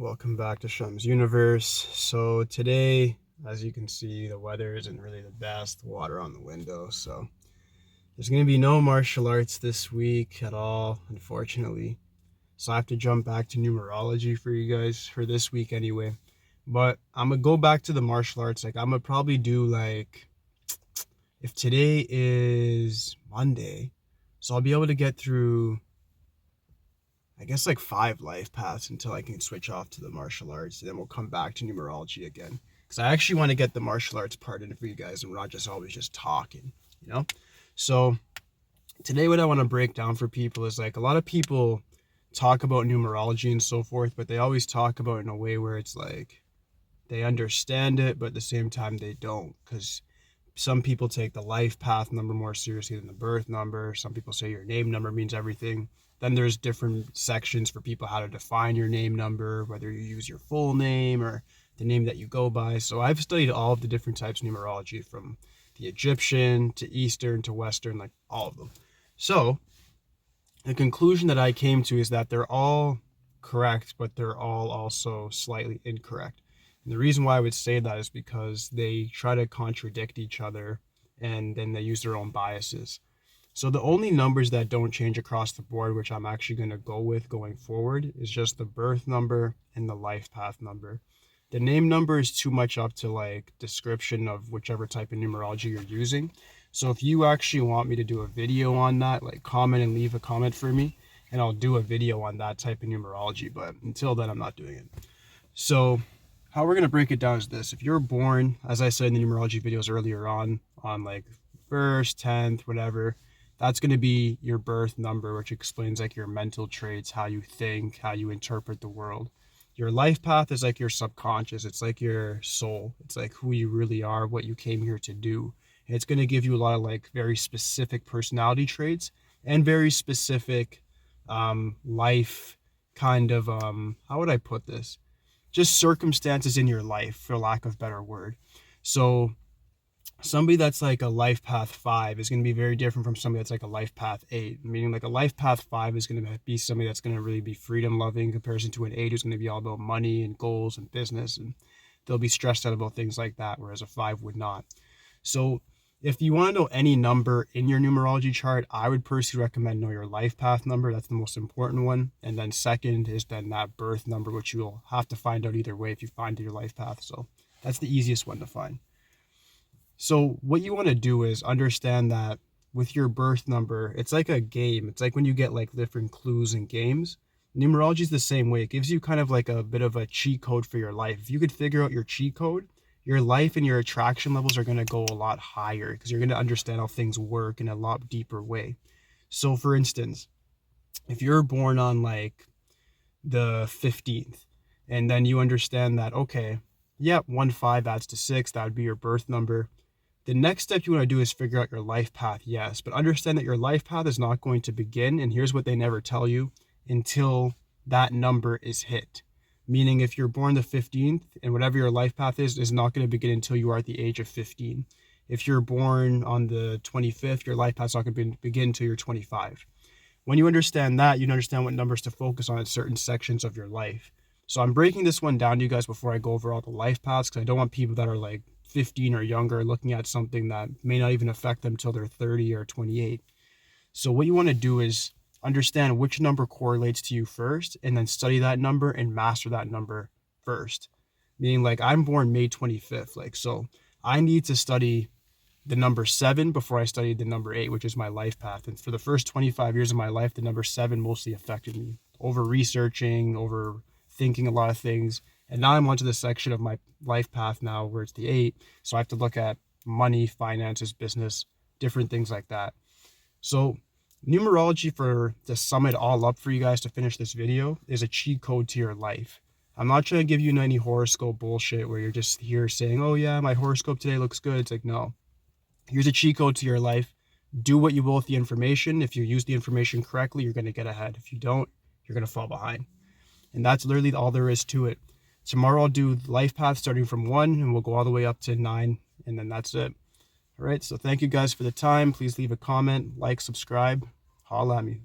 Welcome back to Shum's Universe. So today, as you can see, the weather isn't really the best. Water on the window, so there's going to be no martial arts this week at all, unfortunately. So I have to jump back to numerology for you guys for this week anyway. But I'm going to go back to the martial arts. I'm going to probably do if today is Monday, so I'll be able to get through I guess 5 life paths until I can switch off to the martial arts. And then we'll come back to numerology again. Because I actually want to get the martial arts part in for you guys and we're not just always just talking. So today what I want to break down for people is a lot of people talk about numerology and so forth, but they always talk about it in a way where it's they understand it, but at the same time they don't. Because some people take the life path number more seriously than the birth number. Some people say your name number means everything. Then there's different sections for people how to define your name number, whether you use your full name or the name that you go by. So I've studied all of the different types of numerology, from the Egyptian to Eastern to Western, all of them. So the conclusion that I came to is that they're all correct, but they're all also slightly incorrect. And the reason why I would say that is because they try to contradict each other and then they use their own biases. So the only numbers that don't change across the board, which I'm actually going to go with going forward, is just the birth number and the life path number. The name number is too much up to description of whichever type of numerology you're using. So if you actually want me to do a video on that, comment and leave a comment for me, and I'll do a video on that type of numerology. But until then, I'm not doing it. So how we're going to break it down is this. If you're born, as I said in the numerology videos earlier on 1st, 10th, whatever, that's going to be your birth number, which explains your mental traits, how you think, how you interpret the world. Your life path is your subconscious. It's your soul. It's who you really are, what you came here to do. And it's going to give you a lot of very specific personality traits and very specific life kind of, how would I put this? Just circumstances in your life, for lack of a better word. So somebody that's a life path 5 is going to be very different from somebody that's a life path 8. Meaning a life path 5 is going to be somebody that's going to really be freedom loving in comparison to an 8 who's going to be all about money and goals and business, and they'll be stressed out about things like that, whereas a 5 would not. So if you want to know any number in your numerology chart, I would personally recommend know your life path number. That's the most important one. And then second is then that birth number, which you'll have to find out either way if you find your life path. So that's the easiest one to find. So what you want to do is understand that with your birth number, it's like a game. It's when you get different clues in games. Numerology is the same way. It gives you kind of a bit of a cheat code for your life. If you could figure out your cheat code, your life and your attraction levels are going to go a lot higher because you're going to understand how things work in a lot deeper way. So for instance, if you're born on the 15th and then you understand that, okay, yeah, 1-5 adds to 6, that would be your birth number. The next step you want to do is figure out your life path, yes, but understand that your life path is not going to begin, and here's what they never tell you, until that number is hit. Meaning if you're born the 15th and whatever your life path is not going to begin until you are at the age of 15. If you're born on the 25th, your life path's not going to begin until you're 25. When you understand that, you understand what numbers to focus on in certain sections of your life. So I'm breaking this one down to you guys before I go over all the life paths, because I don't want people that are 15 or younger looking at something that may not even affect them till they're 30 or 28. So what you want to do is understand which number correlates to you first, and then study that number and master that number first. Meaning I'm born May 25th, so I need to study the number 7 before I studied the number 8, which is my life path. And for the first 25 years of my life, the number 7 mostly affected me. Over researching, over thinking a lot of things. And now I'm onto the section of my life path now where it's the 8. So I have to look at money, finances, business, different things like that. So numerology, to sum it all up for you guys to finish this video, is a cheat code to your life. I'm not trying to give you any horoscope bullshit where you're just here saying, oh yeah, my horoscope today looks good. It's no. Here's a cheat code to your life. Do what you will with the information. If you use the information correctly, you're going to get ahead. If you don't, you're going to fall behind. And that's literally all there is to it. Tomorrow I'll do life path starting from 1 and we'll go all the way up to 9, and then that's it. All right, so thank you guys for the time. Please leave a comment, subscribe, holla at me.